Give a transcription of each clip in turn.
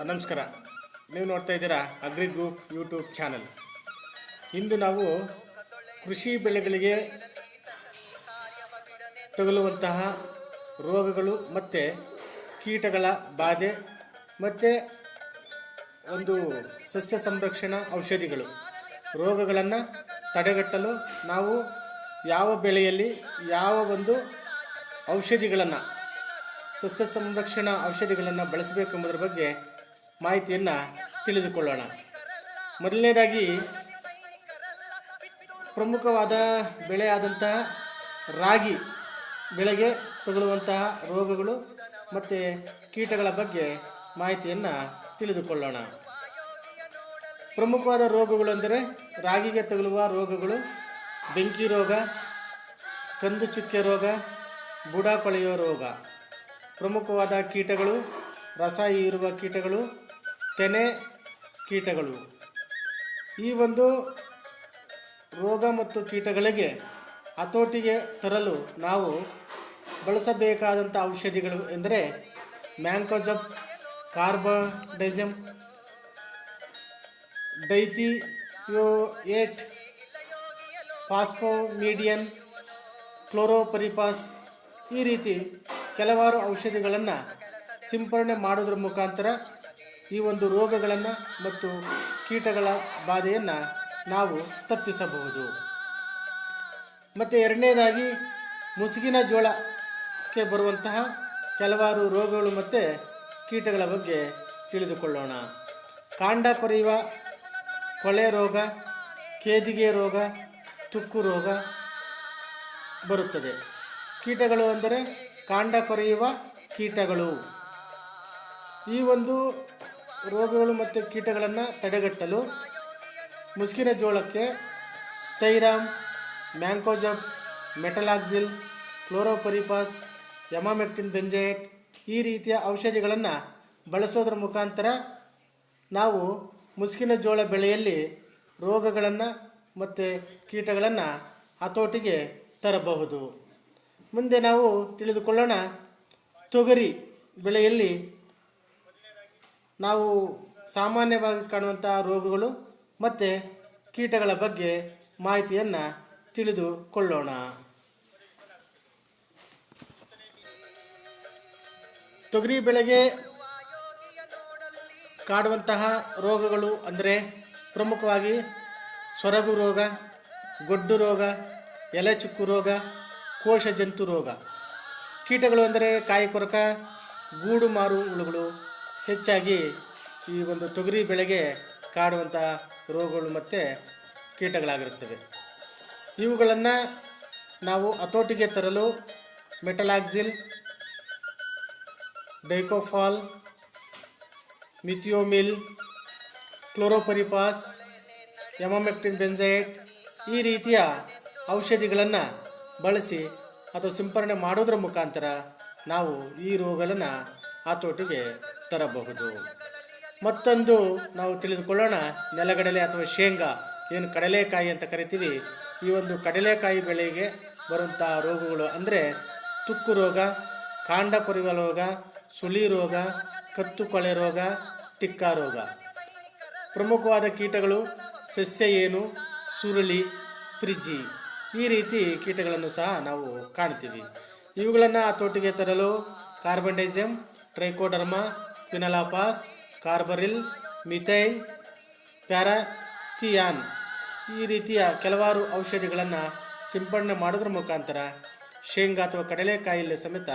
ನಮಸ್ಕಾರ. ನೀವು ನೋಡ್ತಾ ಇದ್ದೀರಾ ಅಗ್ರಿ ಗ್ರೂಪ್ ಯೂಟ್ಯೂಬ್ ಚಾನಲ್. ಇಂದು ನಾವು ಕೃಷಿ ಬೆಳೆಗಳಿಗೆ ತಗುಲುವಂತಹ ರೋಗಗಳು ಮತ್ತು ಕೀಟಗಳ ಬಾಧೆ ಮತ್ತು ಒಂದು ಸಸ್ಯ ಸಂರಕ್ಷಣಾ ಔಷಧಿಗಳು, ರೋಗಗಳನ್ನು ತಡೆಗಟ್ಟಲು ನಾವು ಯಾವ ಬೆಳೆಯಲ್ಲಿ ಯಾವ ಒಂದು ಔಷಧಿಗಳನ್ನು, ಸಸ್ಯ ಸಂರಕ್ಷಣಾ ಔಷಧಿಗಳನ್ನು ಬಳಸಬೇಕೆಂಬುದರ ಬಗ್ಗೆ ಮಾಹಿತಿಯನ್ನು ತಿಳಿದುಕೊಳ್ಳೋಣ. ಮೊದಲನೇದಾಗಿ ಪ್ರಮುಖವಾದ ಬೆಳೆಯಾದಂತಹ ರಾಗಿ ಬೆಳೆಗೆ ತಗುಲುವಂತಹ ರೋಗಗಳು ಮತ್ತು ಕೀಟಗಳ ಬಗ್ಗೆ ಮಾಹಿತಿಯನ್ನು ತಿಳಿದುಕೊಳ್ಳೋಣ. ಪ್ರಮುಖವಾದ ರೋಗಗಳು ಅಂದರೆ ರಾಗಿಗೆ ತಗುಲುವ ರೋಗಗಳು ಬೆಂಕಿ ರೋಗ, ಕಂದು ಚುಕ್ಕೆ ರೋಗ, ಬುಡ ಕೊಳೆಯುವ ರೋಗ. ಪ್ರಮುಖವಾದ ಕೀಟಗಳು ರಸ ಹೀರುವ ಕೀಟಗಳು, ತೆನೆ ಕೀಟಗಳು. ಈ ಒಂದು ರೋಗ ಮತ್ತು ಕೀಟಗಳಿಗೆ ಹತೋಟಿಗೆ ತರಲು ನಾವು ಬಳಸಬೇಕಾದಂಥ ಔಷಧಿಗಳು ಎಂದರೆ ಮ್ಯಾಂಕೋಜಬ್, ಕಾರ್ಬಾಡೈಸಮ್, ಡೈಥಿಯೋಯೇಟ್, ಫಾಸ್ಫೋಮೀಡಿಯನ್, ಕ್ಲೋರೋಪರಿಪಾಸ್. ಈ ರೀತಿ ಕೆಲವಾರು ಔಷಧಿಗಳನ್ನು ಸಿಂಪರಣೆ ಮಾಡೋದ್ರ ಮುಖಾಂತರ ಈ ಒಂದು ರೋಗಗಳನ್ನು ಮತ್ತು ಕೀಟಗಳ ಬಾಧೆಯನ್ನು ನಾವು ತಪ್ಪಿಸಬಹುದು. ಮತ್ತು ಎರಡನೇದಾಗಿ ಮುಸುಕಿನ ಜೋಳಕ್ಕೆ ಬರುವಂತಹ ಕೆಲವಾರು ರೋಗಗಳು ಮತ್ತು ಕೀಟಗಳ ಬಗ್ಗೆ ತಿಳಿದುಕೊಳ್ಳೋಣ. ಕಾಂಡ ಕೊರೆಯುವ ಕೊಳೆ ರೋಗ, ಕೇದಿಗೆ ರೋಗ, ತುಕ್ಕು ರೋಗ ಬರುತ್ತದೆ. ಕೀಟಗಳು ಅಂದರೆ ಕಾಂಡ ಕೊರೆಯುವ ಕೀಟಗಳು. ಈ ಒಂದು ರೋಗಗಳು ಮತ್ತು ಕೀಟಗಳನ್ನು ತಡೆಗಟ್ಟಲು ಮುಸುಕಿನ ಜೋಳಕ್ಕೆ thiram, mancozeb, metalaxyl, chlorpyrifos, emamectin benzoate ಈ ರೀತಿಯ ಔಷಧಿಗಳನ್ನು ಬಳಸೋದ್ರ ಮುಖಾಂತರ ನಾವು ಮುಸುಕಿನ ಜೋಳ ಬೆಳೆಯಲ್ಲಿ ರೋಗಗಳನ್ನು ಮತ್ತು ಕೀಟಗಳನ್ನು ಹತೋಟಿಗೆ ತರಬಹುದು. ಮುಂದೆ ನಾವು ತಿಳಿದುಕೊಳ್ಳೋಣ ತೊಗರಿ ಬೆಳೆಯಲ್ಲಿ ನಾವು ಸಾಮಾನ್ಯವಾಗಿ ಕಾಣುವಂತಹ ರೋಗಗಳು ಮತ್ತು ಕೀಟಗಳ ಬಗ್ಗೆ ಮಾಹಿತಿಯನ್ನು ತಿಳಿದುಕೊಳ್ಳೋಣ. ತೊಗರಿ ಬೆಳೆಗೆ ಕಾಡುವಂತಹ ರೋಗಗಳು ಅಂದರೆ ಪ್ರಮುಖವಾಗಿ ಸೊರಗು ರೋಗ, ಗೊಡ್ಡು ರೋಗ, ಎಲೆ ಚುಕ್ಕು ರೋಗ, ಕೋಶ ಜಂತು ರೋಗ. ಕೀಟಗಳು ಅಂದರೆ ಕಾಯಿ ಕೊರಕ, ಗೂಡು ಮಾರು ಹುಳುಗಳು ಹೆಚ್ಚಾಗಿ ಈ ಒಂದು ತೊಗರಿ ಬೆಳೆಗೆ ಕಾಡುವಂಥ ರೋಗಗಳು ಮತ್ತು ಕೀಟಗಳಾಗಿರುತ್ತವೆ. ಇವುಗಳನ್ನು ನಾವು ಹತೋಟಿಗೆ ತರಲು ಮೆಟಲಾಕ್ಸಿಲ್, ಡೈಕೋಫಾಲ್, ಮಿಥಿಯೋಮಿಲ್, ಕ್ಲೋರೋಪರಿಪಾಸ್, ಎಮಾಮೆಕ್ಟಿನ್ ಬೆಂಜೈಟ್ ಈ ರೀತಿಯ ಔಷಧಿಗಳನ್ನು ಬಳಸಿ ಅಥವಾ ಸಿಂಪರಣೆ ಮಾಡೋದ್ರ ಮುಖಾಂತರ ನಾವು ಈ ರೋಗಗಳನ್ನು ಹತೋಟಿಗೆ ತರಬಹುದು. ಮತ್ತೊಂದು ನಾವು ತಿಳಿದುಕೊಳ್ಳೋಣ ನೆಲಗಡಲೆ ಅಥವಾ ಶೇಂಗಾ, ಏನು ಕಡಲೆಕಾಯಿ ಅಂತ ಕರಿತೀವಿ. ಈ ಒಂದು ಕಡಲೆಕಾಯಿ ಬೆಳೆಗೆ ಬರುವಂಥ ರೋಗಗಳು ಅಂದರೆ ತುಕ್ಕು ರೋಗ, ಕಾಂಡ ಕೊರೆಯುವ ರೋಗ, ಸುಳಿ ರೋಗ, ಕತ್ತು ಕೊಳೆ ರೋಗ, ಟಿಕ್ಕಾ ರೋಗ. ಪ್ರಮುಖವಾದ ಕೀಟಗಳು ಸಸ್ಯ ಏನು, ಸುರುಳಿ, ಪ್ರಿಜ್ಜಿ ಈ ರೀತಿ ಕೀಟಗಳನ್ನು ಸಹ ನಾವು ಕಾಣ್ತೀವಿ. ಇವುಗಳನ್ನು ಹತೋಟಿಗೆ ತರಲು ಕಾರ್ಬಾಡೈಸಮ್, ಟ್ರೈಕೋಡರ್ಮಾ, ಕ್ವಿನಾಲಾಪಾಸ್, ಕಾರ್ಬರಿಲ್, ಮಿಥೈಲ್, ಪ್ಯಾರಾಥಿಯಾನ್ ಈ ರೀತಿಯ ಕೆಲವಾರು ಔಷಧಿಗಳನ್ನು ಸಿಂಪಡಣೆ ಮಾಡೋದ್ರ ಮುಖಾಂತರ ಶೇಂಗಾ ಅಥವಾ ಕಡಲೆಕಾಯಿಲೆ ಸಮೇತ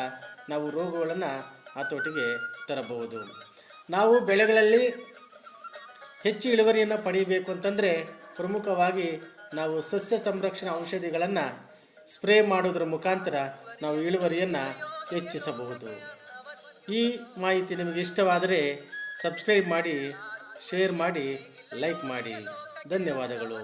ನಾವು ರೋಗಗಳನ್ನು ಹತೋಟಿಗೆ ತರಬಹುದು. ನಾವು ಬೆಳೆಗಳಲ್ಲಿ ಹೆಚ್ಚು ಇಳುವರಿಯನ್ನು ಪಡೆಯಬೇಕು ಅಂತಂದರೆ ಪ್ರಮುಖವಾಗಿ ನಾವು ಸಸ್ಯ ಸಂರಕ್ಷಣಾ ಔಷಧಿಗಳನ್ನು ಸ್ಪ್ರೇ ಮಾಡೋದ್ರ ಮುಖಾಂತರ ನಾವು ಇಳುವರಿಯನ್ನು ಹೆಚ್ಚಿಸಬಹುದು. ಈ ಮಾಹಿತಿ ನಿಮಗೆ ಇಷ್ಟವಾದರೆ ಸಬ್ಸ್ಕ್ರೈಬ್ ಮಾಡಿ, ಶೇರ್ ಮಾಡಿ, ಲೈಕ್ ಮಾಡಿ. ಧನ್ಯವಾದಗಳು.